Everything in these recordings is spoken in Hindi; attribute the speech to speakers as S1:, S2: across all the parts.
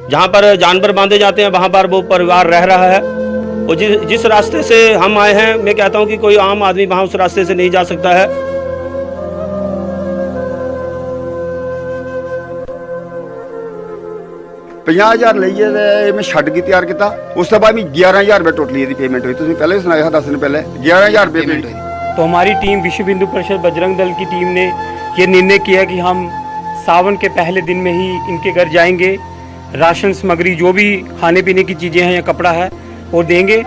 S1: जहाँ पर जानवर बांधे जाते हैं वहाँ पर वो परिवार रह रहा है। और जिस रास्ते से हम आए हैं, मैं कहता हूँ कि कोई आम आदमी वहाँ उस रास्ते से नहीं जा सकता है।
S2: 50,000 ਲਈਏ ਤੇ ਮੈਂ ਛੱਡ ਕੇ ਤਿਆਰ ਕੀਤਾ। ਉਸ ਤੋਂ ਬਾਅਦ ਮੈਂ 11,000 रुपये टोटली ਇਹਦੀ पेमेंट हुई। ਤੁਸੀਂ ਪਹਿਲੇ ਸੁਣਾਇਆ था 10 दिन पहले 11,000 रुपये पेमेंट हुई।
S3: तो हमारी टीम विश्व हिंदू परिषद बजरंग दल की टीम ने ये निर्णय किया कि हम सावन के पहले दिन में ही इनके घर जाएंगे, राशन सामग्री जो भी खाने पीने की चीज़ें हैं या कपड़ा है वो देंगे।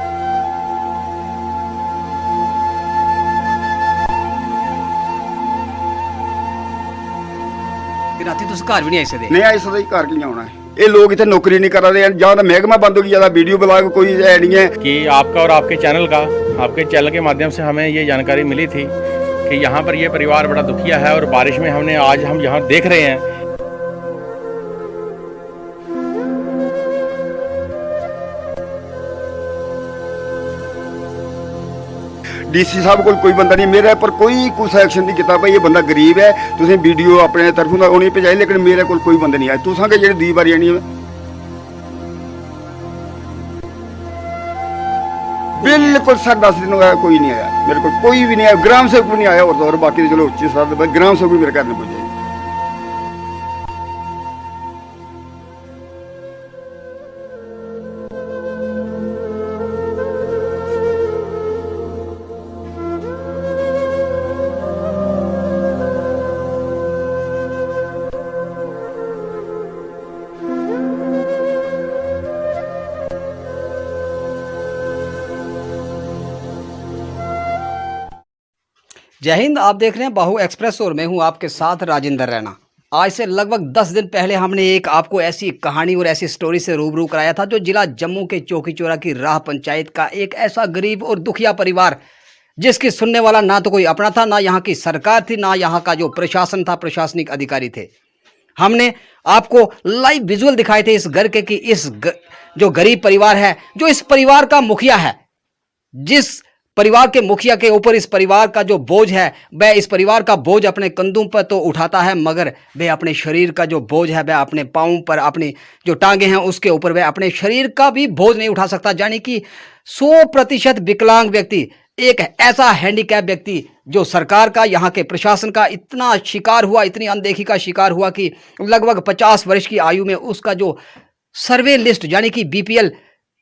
S4: राती तुस घर भी नहीं आई सकते?
S2: नहीं आई सकता, घर की आना है। ये लोग इतने नौकरी नहीं कर रहे हैं, जहाँ तो महकमा बंद होगी, ज़्यादा वीडियो ब्लॉग कोई है नहीं है।
S5: कि आपका और आपके चैनल के माध्यम से हमें ये जानकारी मिली थी कि यहाँ पर ये परिवार बड़ा दुखिया है और बारिश में आज हम यहाँ देख रहे हैं।
S2: डीसी साहब को कोई बंदा नहीं, मेरे पर कोई एक्शन नहीं किया। भाई ये बंदा गरीब है, तुम वीडियो अपने तरफों उन्हें भेजाई, लेकिन मेरे को कोई बंदा नहीं आया। तुसा के जो 2 बारी आनी है बिल्कुल सर 10 दिन हो गया कोई नहीं आया, मेरे को कोई भी नहीं आया। ग्राम सेवक भी नहीं आया। और बाकी चलो उच्च सर ग्राम सेवक भी मेरे घर नहीं पहुंचे।
S4: जय हिंद। आप देख रहे हैं बाहू एक्सप्रेस और मैं हूं आपके साथ राजेंद्र रैना। आज से लगभग 10 दिन पहले हमने एक आपको ऐसी कहानी और ऐसी स्टोरी से रूबरू कराया था, जो जिला जम्मू के चौकीचोरा की राह पंचायत का एक ऐसा गरीब और दुखिया परिवार, जिसकी सुनने वाला ना तो कोई अपना था, ना यहाँ की सरकार थी, ना यहाँ का जो प्रशासन था, प्रशासनिक अधिकारी थे। हमने आपको लाइव विजुअल दिखाए थे इस घर के कि जो गरीब परिवार है, जो इस परिवार का मुखिया है, जिस परिवार के मुखिया के ऊपर इस परिवार का जो बोझ है, वह इस परिवार का बोझ अपने कंधों पर तो उठाता है, मगर वह अपने शरीर का जो बोझ है, वह अपने पाँव पर, अपनी जो टांगे हैं उसके ऊपर वह अपने शरीर का भी बोझ नहीं उठा सकता। यानी कि 100% विकलांग व्यक्ति, एक ऐसा हैंडीकैप व्यक्ति जो सरकार का, यहाँ के प्रशासन का इतना शिकार हुआ, इतनी अनदेखी का शिकार हुआ कि लगभग 50 वर्ष की आयु में उसका जो सर्वे लिस्ट यानी कि BPL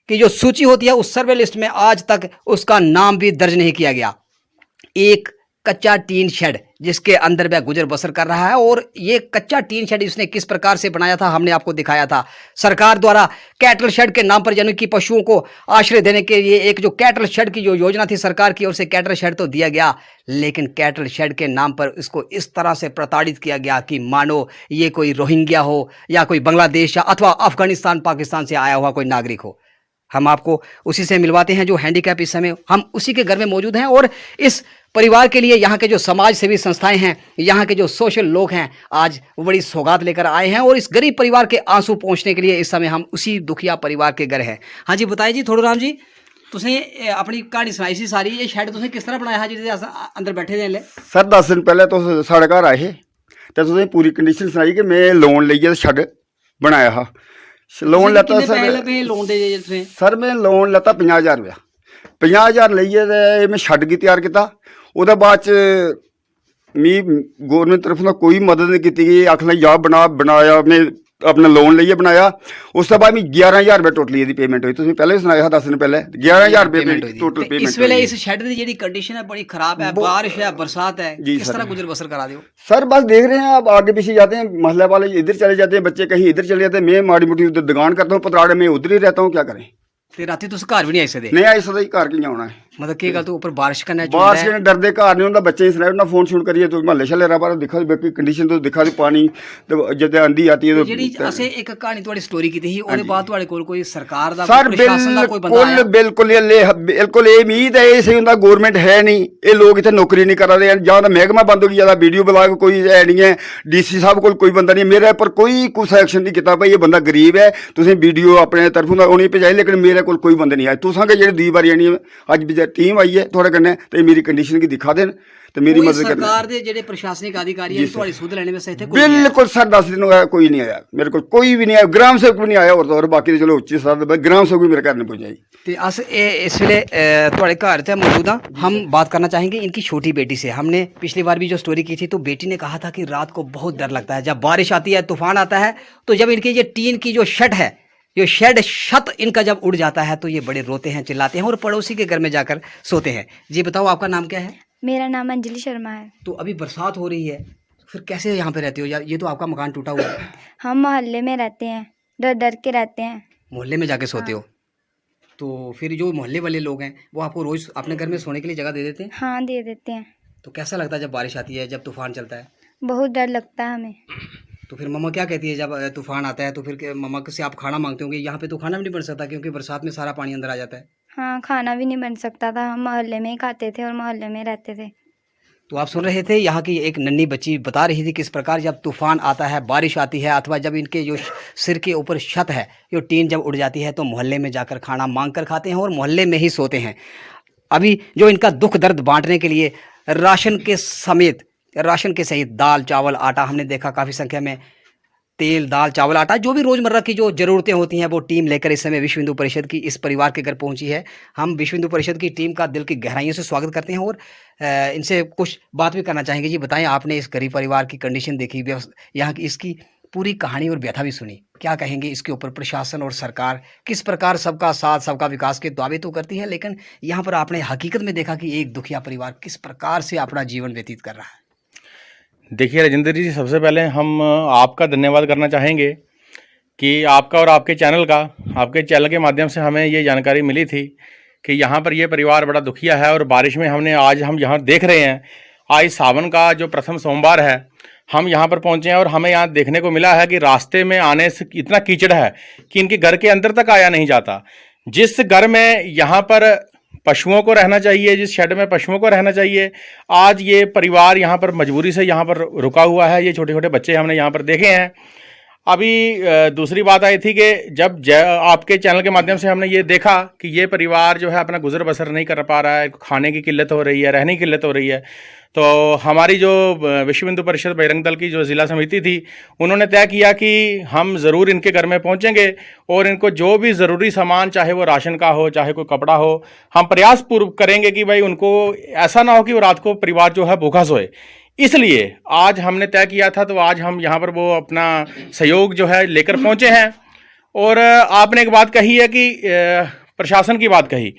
S4: की जो सूची होती है, उस सर्वे लिस्ट में आज तक उसका नाम भी दर्ज नहीं किया गया। एक कच्चा टीन शेड जिसके अंदर वह गुजर बसर कर रहा है। और ये कच्चा टीन शेड इसने किस प्रकार से बनाया था, हमने आपको दिखाया था। सरकार द्वारा कैटल शेड के नाम पर, यानी कि पशुओं को आश्रय देने के लिए एक जो कैटल शेड की जो योजना थी, सरकार की ओर से कैटल शेड तो दिया गया, लेकिन कैटल शेड के नाम पर इसको इस तरह से प्रताड़ित किया गया कि मानो ये कोई रोहिंग्या हो या कोई बांग्लादेश या अथवा अफगानिस्तान पाकिस्तान से आया हुआ कोई नागरिक हो। हम आपको उसी से मिलवाते हैं जो हैंडीकैप इस समय, हम उसी के घर में मौजूद हैं। और इस परिवार के लिए यहाँ के जो समाज सेवी संस्थाएं हैं, यहाँ के जो सोशल लोग हैं, आज बड़ी सौगात लेकर आए हैं और इस गरीब परिवार के आंसू पहुँचने के लिए इस समय हम उसी दुखिया परिवार के घर हैं। हाँ जी, बताइए जी थोड़ा राम जी, तुसें अपनी कहानी सुनाई सी सारी। ये शेड तुसें किस तरह बनाया है जिहदे अस अंदर बैठे दे ले?
S2: सर 10 दिन पहले तो साढ़े घर आए तो तुसें पूरी कंडीशन सुनाई कि मैं लोन लेइयै शेड बनाया हा। लोन लेता सर मैं लोन लेता 50,000 रुपया। 50,000 लइए ते मैं छड्ड के तैयार किया। उसदे बाद मी गौरमेंट तरफ ना कोई मदद नहीं की गई। आखना जा बनाया मैं अपना लोन लइए बनाया। उस तो बाद में 11,000 रुपये टोटली इसकी पेमेंट हुई। तुसीं पहले सुनाया था 10 दिन पहले 11,000 रुपये टोटल पेमेंट।
S4: इस वेले इस शेड की जी कंडीशन है बड़ी खराब है, बारिश है, बरसात है, किस तरह गुजर बसर करा दो?
S2: सर बस देख रहे हैं, अब आगे पीछे जाते हैं, महल्ले वाले इधर चले जाते हैं, बच्चे कहीं इधर चले जाते हैं, मैं माड़ी मोटी उधर दुकान करता हूँ, पतराड़े में उधर ही रहता हूँ, क्या करें।
S4: राती तुस घर भी नहीं आई सकते?
S2: नहीं आई सकता, घर की आना है।
S4: मतलब की गल तू ऊपर बारिश करना
S2: बारिश करने डरदे घर नहीं होंदा। बच्चे सनाए ना फोन शूट करिए तो महल्ले शल्ले रहा दिखा बाकी कंडीशन तो दिखा दी पानी तो जब आंधी आती है तो
S4: जेडी असे एक कहानी थोड़ी स्टोरी की थी ओदे बाद ਤੁਹਾਡੇ ਕੋਲ ਕੋਈ ਸਰਕਾਰ ਦਾ
S2: सर
S4: प्रशासन ਦਾ ਕੋਈ ਬੰਦਾ ਆਇਆ?
S2: बिल्कुल ये उम्मीद है ये सही होंदा। गवर्नमेंट है नहीं, ये लोग इतने नौकरी नहीं कर रहे हैं, जहाँ तो महकमा बंद होगी, ज़्यादा वीडियो ब्लॉग कोई है नहीं है। DC साहब को कोई बंदा नहीं, मेरे पर कोई एक्शन नहीं किया। भाई ये बंदा गरीब है, तुम वीडियो अपने तरफों उन्हें भेजाई, लेकिन मेरे मेरे को कोई बंदे नहीं आए तुसा के जेह्ड़े दूई बारी आनी अज टीम आई है थोड़े कन्नै ते मेरी कंडीशन गी दिखा देन ते मेरी मदद करन।
S4: सरकार दे जेह्ड़े प्रशासनिक अधिकारी हैं थोड़ी सुध लेने में सही थे कोई नहीं आया?
S2: बिल्कुल सर 10 दिन हो गया कोई नहीं आया मेरे को कोई भी नहीं आया ग्राम सेवक भी नहीं आया और बाकी चलो उच्च स्तर ग्राम सेवक भी मेरे घर नहीं पहुंचा जी।
S4: तो अस इस वेले थोड़े घर थे मौजूद हाँ हम बात करना चाहेंगे इनकी छोटी बेटी से। हमने पिछली बार भी जो स्टोरी की थी तो बेटी ने कहा था कि रात को बहुत डर लगता है जब बारिश आती है तूफान आता है तो जब इनकी ये टीन की जो शेड है जो छत इनका जब उड़ जाता है तो ये बड़े रोते हैं चिल्लाते हैं और पड़ोसी के घर में जाकर सोते हैं। जी बताओ आपका नाम क्या है?
S6: मेरा नाम अंजलि शर्मा है।
S4: तो अभी बरसात हो रही है फिर कैसे यहाँ पे रहते हो यार? ये तो आपका मकान टूटा हुआ है।
S6: हम मोहल्ले में रहते हैं डर डर के रहते हैं।
S4: मोहल्ले में जाके सोते हो? तो फिर जो मोहल्ले वाले लोग हैं वो आपको रोज अपने घर में सोने के लिए जगह दे देते हैं?
S6: हाँ दे देते हैं।
S4: तो कैसा लगता है जब बारिश आती है जब तूफान चलता है?
S6: बहुत डर लगता है हमें।
S4: तो फिर मम्मा क्या कहती है जब तूफान आता है तो फिर मम्मा से आप खाना मांगते होंगे? यहाँ पे तो खाना भी नहीं बन सकता क्योंकि बरसात में सारा पानी अंदर आ जाता है।
S6: हाँ खाना भी नहीं बन सकता था हम मोहल्ले में ही खाते थे और मोहल्ले में रहते थे।
S4: तो आप सुन रहे थे यहाँ की एक नन्ही बच्ची बता रही थी किस प्रकार जब तूफान आता है बारिश आती है अथवा जब इनके जो सिर के ऊपर छत है जो टीन जब उड़ जाती है तो मोहल्ले में जाकर खाना मांग कर खाते हैं और मोहल्ले में ही सोते हैं। अभी जो इनका दुख दर्द बांटने के लिए राशन के सहित दाल चावल आटा हमने देखा काफ़ी संख्या में तेल दाल चावल आटा जो भी रोज़मर्रा की जो ज़रूरतें होती हैं वो टीम लेकर इस समय विश्व हिंदू परिषद की इस परिवार के घर पहुंची है। हम विश्व हिंदू परिषद की टीम का दिल की गहराइयों से स्वागत करते हैं और इनसे कुछ बात भी करना चाहेंगे। जी बताएं आपने इस गरीब परिवार की कंडीशन देखी यहाँ की इसकी पूरी कहानी और व्यथा भी सुनी क्या कहेंगे इसके ऊपर? प्रशासन और सरकार किस प्रकार सबका साथ सबका विकास के दावे तो करती है लेकिन यहाँ पर आपने हकीकत में देखा कि एक दुखिया परिवार किस प्रकार से अपना जीवन व्यतीत कर रहा है।
S5: देखिए राजेंद्र जी सबसे पहले हम आपका धन्यवाद करना चाहेंगे कि आपका और आपके चैनल के माध्यम से हमें ये जानकारी मिली थी कि यहाँ पर ये परिवार बड़ा दुखिया है और बारिश में हम यहाँ देख रहे हैं आज सावन का जो प्रथम सोमवार है हम यहाँ पर पहुँचे हैं और हमें यहाँ देखने को मिला है कि रास्ते में आने से इतना कीचड़ है कि इनके घर के अंदर तक आया नहीं जाता। जिस घर में यहाँ पर पशुओं को रहना चाहिए जिस शेड में पशुओं को रहना चाहिए आज ये परिवार यहाँ पर मजबूरी से यहाँ पर रुका हुआ है। ये छोटे छोटे बच्चे हमने यहाँ पर देखे हैं। अभी दूसरी बात आई थी कि जब आपके चैनल के माध्यम से हमने ये देखा कि ये परिवार जो है अपना गुजर बसर नहीं कर पा रहा है खाने की किल्लत हो रही है रहने की किल्लत हो रही है तो हमारी जो विश्व हिंदू परिषद बजरंग दल की जो ज़िला समिति थी उन्होंने तय किया कि हम ज़रूर इनके घर में पहुंचेंगे और इनको जो भी ज़रूरी सामान चाहे वो राशन का हो चाहे कोई कपड़ा हो हम प्रयास पूर्व करेंगे कि भाई उनको ऐसा ना हो कि वो रात को परिवार जो है भूखा सोए। इसलिए आज हमने तय किया था तो आज हम यहाँ पर वो अपना सहयोग जो है लेकर पहुँचे हैं। और आपने एक बात कही है कि प्रशासन की बात कही।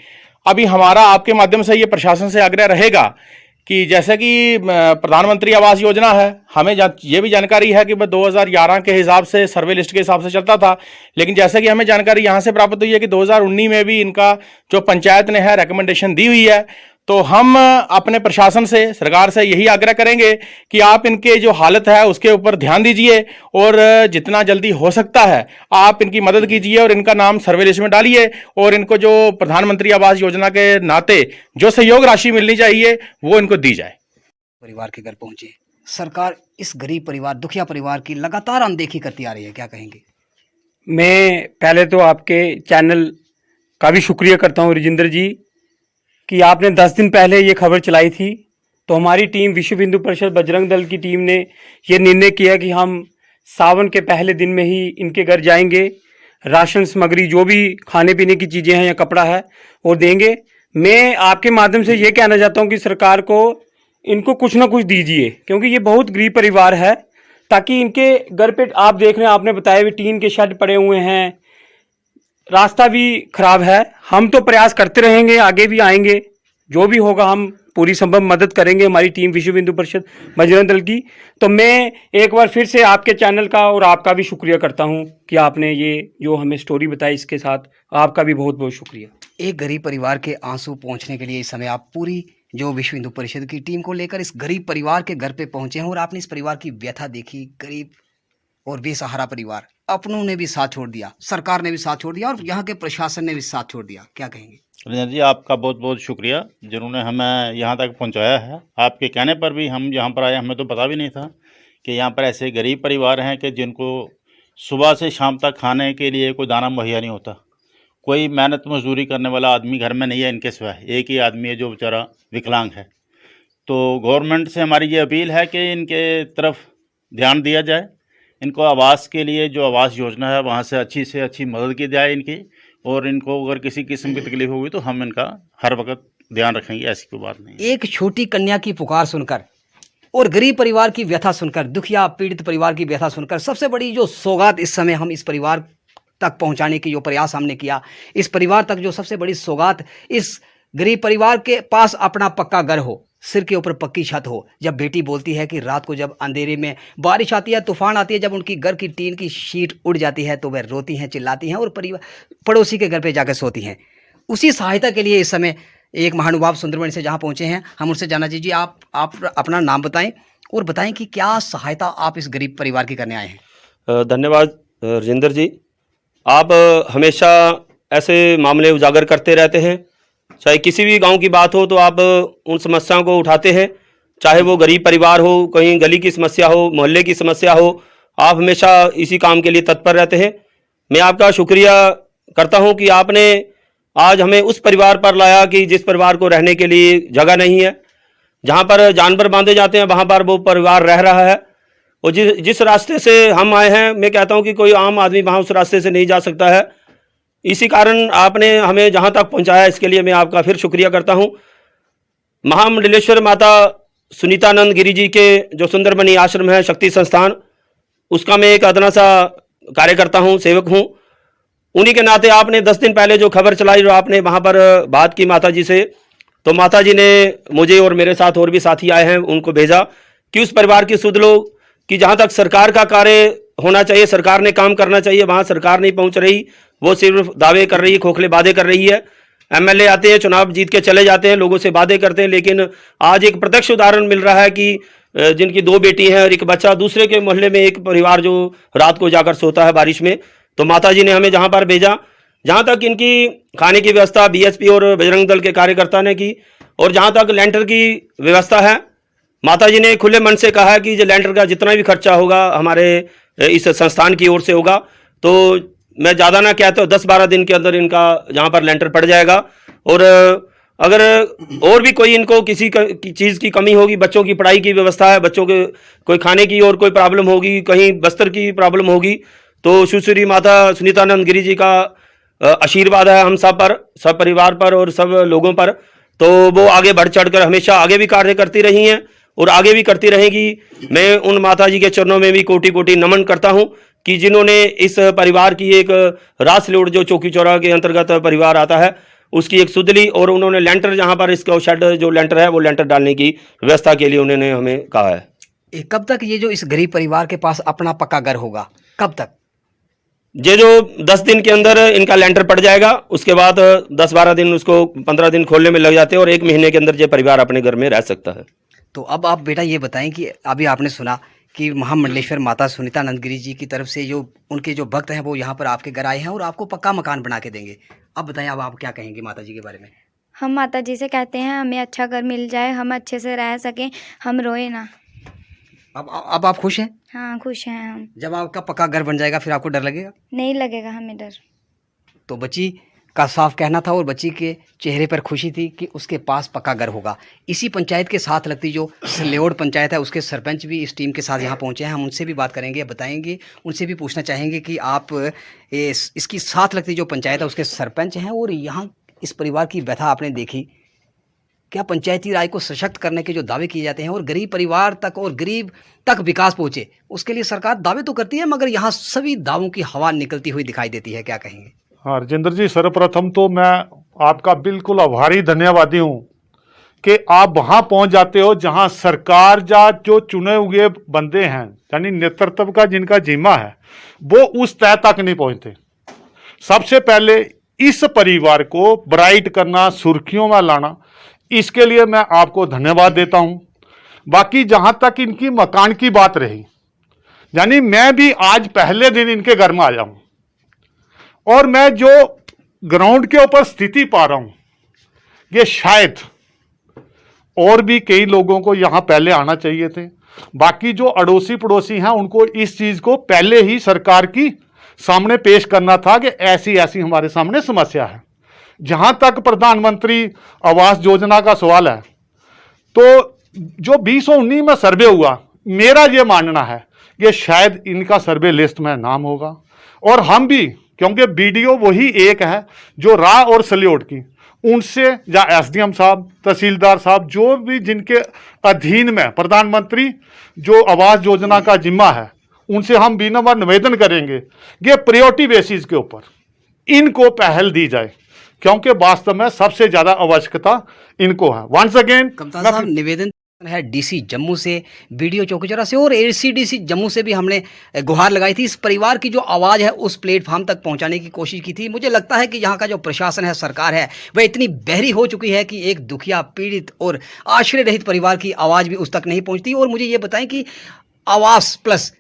S5: अभी हमारा आपके माध्यम से ये प्रशासन से आग्रह रहेगा कि जैसे कि प्रधानमंत्री आवास योजना है हमें ये भी जानकारी है कि 2011 के हिसाब से सर्वे लिस्ट के हिसाब से चलता था लेकिन जैसे कि हमें जानकारी यहाँ से प्राप्त हुई है कि 2019 में भी इनका जो पंचायत ने है रिकमेंडेशन दी हुई है। तो हम अपने प्रशासन से सरकार से यही आग्रह करेंगे कि आप इनके जो हालत है उसके ऊपर ध्यान दीजिए और जितना जल्दी हो सकता है आप इनकी मदद कीजिए और इनका नाम सर्वे लिस्ट में डालिए और इनको जो प्रधानमंत्री आवास योजना के नाते जो सहयोग राशि मिलनी चाहिए वो इनको दी जाए।
S4: परिवार के घर पहुंचे सरकार इस गरीब परिवार दुखिया परिवार की लगातार अनदेखी करती आ रही है क्या कहेंगे?
S3: मैं पहले तो आपके चैनल का भी शुक्रिया करता हूँ राजेंद्र जी कि आपने 10 दिन पहले ये खबर चलाई थी तो हमारी टीम विश्व हिंदू परिषद बजरंग दल की टीम ने ये निर्णय किया कि हम सावन के पहले दिन में ही इनके घर जाएंगे राशन सामग्री जो भी खाने पीने की चीज़ें हैं या कपड़ा है वो देंगे। मैं आपके माध्यम से ये कहना चाहता हूँ कि सरकार को इनको कुछ ना कुछ दीजिए क्योंकि ये बहुत गरीब परिवार है ताकि इनके घर पे आप देख रहे हैं आपने बताया भी टीन के शेड पड़े हुए हैं रास्ता भी खराब है। हम तो प्रयास करते रहेंगे आगे भी आएंगे जो भी होगा हम पूरी संभव मदद करेंगे हमारी टीम विश्व हिंदू परिषद बजरंग दल की। तो मैं एक बार फिर से आपके चैनल का और आपका भी शुक्रिया करता हूं कि आपने ये जो हमें स्टोरी बताई इसके साथ आपका भी बहुत बहुत शुक्रिया।
S4: एक गरीब परिवार के आंसू पहुंचने के लिए इस समय आप पूरी जो विश्व हिंदू परिषद की टीम को लेकर इस गरीब परिवार के घर पे पहुंचे हैं और आपने इस परिवार की व्यथा देखी। गरीब और बेसहारा परिवार अपनों ने भी साथ छोड़ दिया सरकार ने भी साथ छोड़ दिया और यहाँ के प्रशासन ने भी साथ छोड़ दिया क्या कहेंगे?
S7: रंजन जी आपका बहुत बहुत शुक्रिया जिन्होंने हमें यहाँ तक पहुँचाया है। आपके कहने पर भी हम यहाँ पर आए हमें तो पता भी नहीं था कि यहाँ पर ऐसे गरीब परिवार हैं कि जिनको सुबह से शाम तक खाने के लिए कोई दाना मुहैया नहीं होता कोई मेहनत मजदूरी करने वाला आदमी घर में नहीं है इनके सिवा। एक ही आदमी है जो बेचारा विकलांग है। तो गवर्नमेंट से हमारी ये अपील है कि इनके तरफ ध्यान दिया जाए। इनको आवास के लिए जो आवास योजना है वहाँ से अच्छी मदद की जाए इनकी, और इनको अगर किसी किस्म की तकलीफ होगी तो हम इनका हर वक्त ध्यान रखेंगे, ऐसी कोई बात नहीं है।
S4: एक छोटी कन्या की पुकार सुनकर और गरीब परिवार की व्यथा सुनकर, दुखिया पीड़ित परिवार की व्यथा सुनकर, सबसे बड़ी जो सौगात इस समय हम इस परिवार तक पहुंचाने की जो प्रयास हमने किया, इस परिवार तक जो सबसे बड़ी सौगात, इस गरीब परिवार के पास अपना पक्का घर हो, सिर के ऊपर पक्की छत हो। जब बेटी बोलती है कि रात को जब अंधेरे में बारिश आती है, तूफान आती है, जब उनकी घर की टीन की शीट उड़ जाती है तो वह रोती हैं, चिल्लाती हैं और परिवार पड़ोसी के घर पे जाकर सोती हैं। उसी सहायता के लिए इस समय एक महानुभाव सुंदरबनी से जहाँ पहुँचे हैं, हम उनसे जानना चाहिए। आप अपना नाम बताएं और बताएं कि क्या सहायता आप इस गरीब परिवार की करने आए हैं।
S1: धन्यवाद राजेंद्र जी। आप हमेशा ऐसे मामले उजागर करते रहते हैं, चाहे किसी भी गांव की बात हो तो आप उन समस्याओं को उठाते हैं, चाहे वो गरीब परिवार हो, कहीं गली की समस्या हो, मोहल्ले की समस्या हो, आप हमेशा इसी काम के लिए तत्पर रहते हैं। मैं आपका शुक्रिया करता हूं कि आपने आज हमें उस परिवार पर लाया कि जिस परिवार को रहने के लिए जगह नहीं है, जहां पर जानवर बांधे जाते हैं वहां पर वो परिवार रह रहा है। और जिस रास्ते से हम आए हैं, मैं कहता हूं कि कोई आम आदमी वहां उस रास्ते से नहीं जा सकता है। इसी कारण आपने हमें जहां तक पहुंचाया, इसके लिए मैं आपका फिर शुक्रिया करता हूं। महामंडलेश्वर माता सुनीतानंद गिरी जी के जो सुंदरबनी आश्रम है, शक्ति संस्थान, उसका मैं एक अदना सा कार्यकर्ता हूं, सेवक हूं। उन्हीं के नाते आपने 10 दिन पहले जो खबर चलाई, जो आपने वहां पर बात की माता जी से, तो माता जी ने मुझे और मेरे साथ और भी साथी आए हैं, उनको भेजा कि उस परिवार की सुध लो कि जहां तक सरकार का कार्य होना चाहिए, सरकार ने काम करना चाहिए, वहां सरकार नहीं पहुंच रही। वो सिर्फ दावे कर रही है, खोखले वादे कर रही है। एमएलए आते हैं, चुनाव जीत के चले जाते हैं, लोगों से वादे करते हैं, लेकिन आज एक प्रत्यक्ष उदाहरण मिल रहा है कि जिनकी 2 बेटी हैं और एक बच्चा, दूसरे के मोहल्ले में एक परिवार जो रात को जाकर सोता है बारिश में। तो माता जी ने हमें जहां पर भेजा, जहां तक इनकी खाने की व्यवस्था बीएसपी और बजरंग दल के कार्यकर्ता ने की, और जहां तक लेंटर की व्यवस्था है, माता जी ने खुले मन से कहा है कि जो लेंटर का जितना भी खर्चा होगा हमारे इस संस्थान की ओर से होगा। तो मैं ज़्यादा ना कहता हूँ, 10-12 दिन के अंदर इनका जहाँ पर लेंटर पड़ जाएगा। और अगर और भी कोई इनको किसी चीज़ की कमी होगी, बच्चों की पढ़ाई की व्यवस्था है, बच्चों के कोई खाने की और कोई प्रॉब्लम होगी, कहीं बस्तर की प्रॉब्लम होगी, तो सुश्री माता सुनीतानंद गिरी जी का आशीर्वाद है हम सब पर, सब परिवार पर और सब लोगों पर। तो वो आगे बढ़ चढ़कर हमेशा आगे भी कार्य करती रही हैं और आगे भी करती रहेगी। मैं उन माता जी के चरणों में भी कोटि कोटि नमन करता हूं कि जिन्होंने इस परिवार की एक रासलोड, जो चौकी चौरा के अंतर्गत परिवार आता है, उसकी एक सुध ली, और उन्होंने लेंटर, जहां पर इसका शेड जो लेंटर है वो लेंटर डालने की व्यवस्था के लिए उन्होंने हमें कहा है।
S4: कब तक ये जो इस गरीब परिवार के पास अपना पक्का घर होगा, कब तक?
S1: ये जो 10 दिन के अंदर इनका लेंटर पड़ जाएगा, उसके बाद 10-12 दिन, उसको 15 दिन खोलने में लग जाते हैं, और 1 महीने के अंदर ये परिवार अपने घर में रह सकता है।
S4: तो अब आप बेटा ये बताएं कि अभी आपने सुना कि महामंडलेश्वर माता सुनीतानंद गिरी जी की तरफ से जो उनके जो भक्त हैं वो यहाँ पर आपके घर आए हैं और आपको पक्का मकान बना के देंगे। अब बताएं, अब आप क्या कहेंगे माता जी के बारे में?
S6: हम माता जी से कहते हैं हमें अच्छा घर मिल जाए, हम अच्छे से रह सकें, हम रोए ना।
S4: अब आप खुश हैं?
S6: हाँ, खुश हैं हम।
S4: जब आपका पक्का घर बन जाएगा फिर आपको डर लगेगा?
S6: नहीं लगेगा हमें डर।
S4: तो बच्ची का साफ कहना था और बच्ची के चेहरे पर खुशी थी कि उसके पास पक्का घर होगा। इसी पंचायत के साथ लगती जो सलेवड़ पंचायत है, उसके सरपंच भी इस टीम के साथ यहाँ पहुँचे हैं। हम उनसे भी बात करेंगे, बताएंगे, उनसे भी पूछना चाहेंगे कि आप इसकी साथ लगती जो पंचायत है उसके सरपंच हैं, और यहाँ इस परिवार की व्यथा आपने देखी। क्या पंचायती राज को सशक्त करने के जो दावे किए जाते हैं और गरीब परिवार तक और गरीब तक विकास पहुँचे, उसके लिए सरकार दावे तो करती है, मगर यहाँ सभी दावों की हवा निकलती हुई दिखाई देती है। क्या कहेंगे?
S8: हाँ राजेंद्र जी, सर्वप्रथम तो मैं आपका बिल्कुल आभारी धन्यवादी हूँ कि आप वहाँ पहुँच जाते हो जहाँ सरकार या जो चुने हुए बंदे हैं, यानी नेतृत्व का जिनका जिम्मा है, वो उस तय तक नहीं पहुँचते। सबसे पहले इस परिवार को ब्राइट करना, सुर्खियों में लाना, इसके लिए मैं आपको धन्यवाद देता हूँ। बाकी जहाँ तक इनकी मकान की बात रही, यानी मैं भी आज पहले दिन इनके घर में आया हूँ, और मैं जो ग्राउंड के ऊपर स्थिति पा रहा हूं, ये शायद और भी कई लोगों को यहां पहले आना चाहिए थे। बाकी जो अड़ोसी पड़ोसी हैं उनको इस चीज को पहले ही सरकार की सामने पेश करना था कि ऐसी ऐसी हमारे सामने समस्या है। जहां तक प्रधानमंत्री आवास योजना का सवाल है, तो जो 2019 में सर्वे हुआ, मेरा ये मानना है कि शायद इनका सर्वे लिस्ट में नाम होगा। और हम भी, क्योंकि बीडीओ वही एक है जो राह और सलियोट की, उनसे या एसडीएम साहब, तहसीलदार साहब, जो भी जिनके अधीन में प्रधानमंत्री जो आवास योजना का जिम्मा है, उनसे हम विनम्र निवेदन करेंगे कि प्रायोरिटी बेसिस के ऊपर इनको पहल दी जाए, क्योंकि वास्तव में सबसे ज्यादा आवश्यकता इनको है। वंस अगेन
S4: कप्तान साहब, निवेदन है डीसी जम्मू से, बीडीओ चौकीचौरा से और एसीडीसी जम्मू से भी हमने गुहार लगाई थी। इस परिवार की जो आवाज़ है उस प्लेटफॉर्म तक पहुंचाने की कोशिश की थी। मुझे लगता है कि यहाँ का जो प्रशासन है, सरकार है, वह इतनी बहरी हो चुकी है कि एक दुखिया, पीड़ित और आश्रय रहित परिवार की आवाज़ भी उस तक नहीं पहुँचती। और मुझे ये बताएं कि आवास प्लस,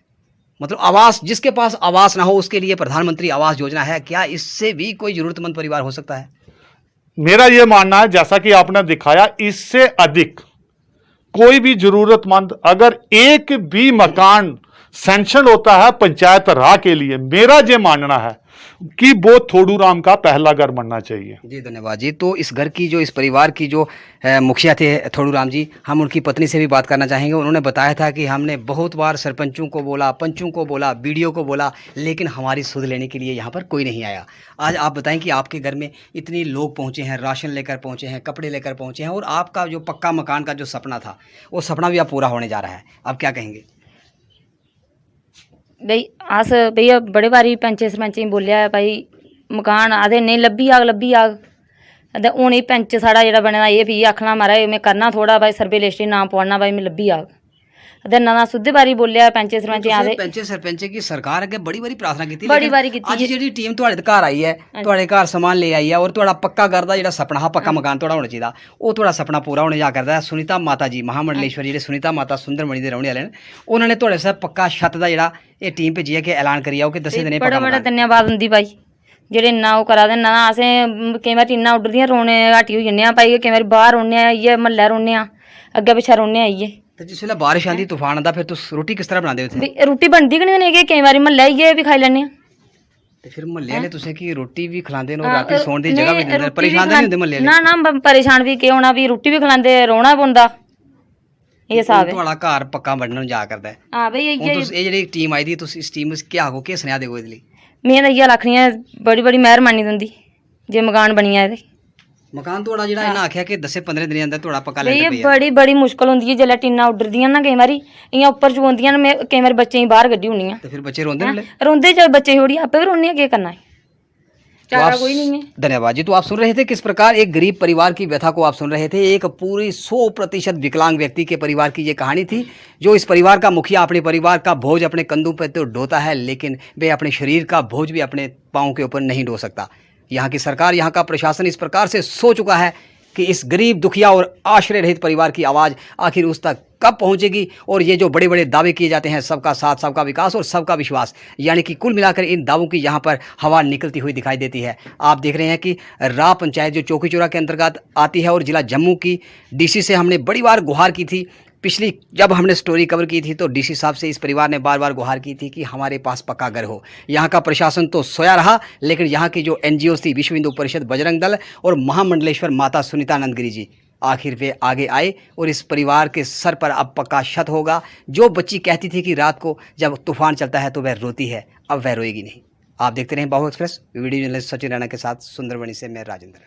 S4: मतलब आवास, जिसके पास आवास ना हो उसके लिए प्रधानमंत्री आवास योजना है, क्या इससे भी कोई ज़रूरतमंद परिवार हो सकता है?
S8: मेरा यह मानना है, जैसा कि आपने दिखाया, इससे अधिक कोई भी जरूरतमंद अगर एक भी मकान सैंक्शन होता है पंचायत राह के लिए, मेरा ये मानना है कि वो थोड़ू राम का पहला घर बनना चाहिए।
S4: जी धन्यवाद जी। तो इस घर की जो, इस परिवार की जो मुखिया थे थोड़ू राम जी, हम उनकी पत्नी से भी बात करना चाहेंगे। उन्होंने बताया था कि हमने बहुत बार सरपंचों को बोला, पंचों को बोला, बीडीओ को बोला, लेकिन हमारी सुध लेने के लिए यहाँ पर कोई नहीं आया। आज आप बताएं कि आपके घर में इतने लोग पहुँचे हैं, राशन लेकर पहुँचे हैं, कपड़े लेकर पहुँचे हैं, और आपका जो पक्का मकान का जो सपना था, वो सपना भी अब पूरा होने जा रहा है। आप क्या कहेंगे?
S9: बई अस भैया बड़े बारी पैंचे सरपंचें बोलिया भाई मकान आदे नहीं लब्भी आग ते हून एह् पैंच साढ़ा जेह्ड़ा बने दा एह् फ्ही आखना महाराज में करना थोड़ा भाई सर्वे लिस्ट नाम पवाना भाई में लब्भी आग ते ना सुद्धी बारी बोलिया पैंचे सरपंचें आदे
S4: पैंचे सरपंचे की सरकार अगे बड़ी बारी प्रार्थना की,
S9: बड़ी बारी कीती।
S4: अज जेह्ड़ी टीम तुहाडे घर आई है, तुहाडे घर समान ले आई है, और तुहाडा पक्का घर दा जेह्ड़ा सपना हा, पक्का मकान तुहाडा होना चाहिदा, वो तुहाडा सपना पूरा होने जा करदा है। सुनीता माता जी महामंडलेश्वर जेह्ड़े सुनीता माता सुंदरमणि दे रौहने वाले ने, उन्होंने तुहाडे साथ पक्का छत दा जेह्ड़ा ये टीम भेजी है कि ऐलान करी आओ कि 10 दिनें
S9: बड़ा बड़ा धन्यवाद हुंदी भाई जेह्ड़े इन्ना ओह् करा दे। ना असें केईं बारी टीनां उड्डरदियां, रोने घाटी होई जन्ने आं भाई, केईं बारी बाहर रौह्ने आं, इ'यै म्हल्लै रौह्ने आं, अग्गें पिच्छें रौह्ने आं इ'यै।
S4: ते जिसलै बारिश आंदी, तूफान आंदा, फिर तुस रोटी किस तरह बनांदे हो इत्थै?
S9: रुट्टी बनदी गै निं कि केईं बारी म्हल्लै इ'यै भी खाई लैन्ने आं।
S4: ते फिर म्हल्ले आह्ले तुसें की रोटी भी खलांदे न और राती सौण दी जगह भी दिंदे न, परेशान नहीं होंदे म्हल्ले आह्ले?
S9: ना परेशान भी केह् होना, भी रुट्टी भी खलांदे, रौह्ना पौंदा, एह् स्हाब है।
S4: तुहाडा घर पक्का बनन जा करदा है।
S9: हां भाई
S4: हुण तुस एह् जेह्ड़ी टीम आई दी, तुस इस टीम च क्या आखो, केह् सनेहा देओ इहदे लेई?
S9: में तां इ'यै आखनी आं, बड़ी बड़ी मेहरबानी तुंदी जे मकान बनी जाए ते।
S4: मकान थोड़ा जेह्ड़ा इन्ना आखेआ कि 10-15 दिनें अंदर थोड़ा पक्का
S9: भैया
S4: लैंटर पेई
S9: बड़ी मुश्कल होंदी है जेल्लै टीनां उड्डरदियां ना, केईं बारी इ'यां उप्पर चोंदियां न, में केईं बारी बच्चें गी बाहर कड्ढी ओड़नी आं।
S4: ते फिर बच्चे रोंदे न?
S9: रोंदे चाहे बच्चे छोड़ी आपे भी रोने, केह् करना है, चारा कोई नहीं है।
S4: धन्यवाद जी। तो आप सुन रहे थे किस प्रकार एक गरीब परिवार की व्यथा को आप सुन रहे थे। एक पूरी 100% विकलांग व्यक्ति के परिवार की ये कहानी थी, जो इस परिवार का मुखिया अपने परिवार का बोझ अपने कंधों पर तो ढोता है, लेकिन वे अपने शरीर का बोझ भी अपने पाँव के ऊपर नहीं ढो सकता। यहाँ की सरकार, यहाँ का प्रशासन इस प्रकार से सो चुका है कि इस गरीब, दुखिया और आश्रय रहित परिवार की आवाज़ आखिर उस तक कब पहुंचेगी। और ये जो बड़े बड़े दावे किए जाते हैं, सबका साथ, सबका विकास और सबका विश्वास, यानी कि कुल मिलाकर इन दावों की यहाँ पर हवा निकलती हुई दिखाई देती है। आप देख रहे हैं कि राह पंचायत जो चौकीचौरा के अंतर्गत आती है और जिला जम्मू की डीसी से हमने बड़ी बार गुहार की थी। पिछली जब हमने स्टोरी कवर की थी तो डीसी साहब से इस परिवार ने बार बार गुहार की थी कि हमारे पास पक्का घर हो। यहाँ का प्रशासन तो सोया रहा, लेकिन यहाँ की जो NGOs थी, विश्व हिंदू परिषद, बजरंग दल और महामंडलेश्वर माता सुनीतानंद गिरी जी, आखिर वे आगे आए और इस परिवार के सर पर अब पक्का छत होगा। जो बच्ची कहती थी कि रात को जब तूफान चलता है तो वह रोती है, अब वह रोएगी नहीं। आप देखते रहें बाहु express. Video journalist Sachin Rana के साथ सुंदरबनी से मैं राजेंद्र।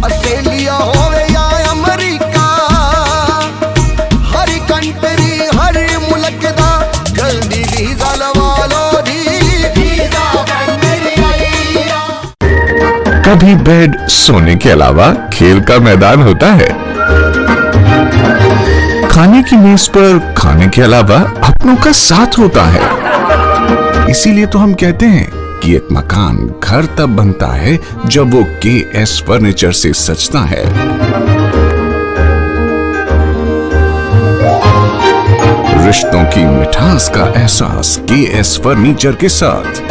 S10: ऑस्ट्रेलिया होवे या अमेरिका, हर कंट्री हर मुल्क दा जल्दी वीजा लवा लो जी, वीजा मेरी आईया।
S11: कभी बेड सोने के अलावा खेल का मैदान होता है, खाने की मेज पर खाने के अलावा अपनों का साथ होता है। इसीलिए तो हम कहते हैं कि एक मकान घर तब बनता है जब वो KS फर्नीचर से सजता है। रिश्तों की मिठास का एहसास KS फर्नीचर के साथ।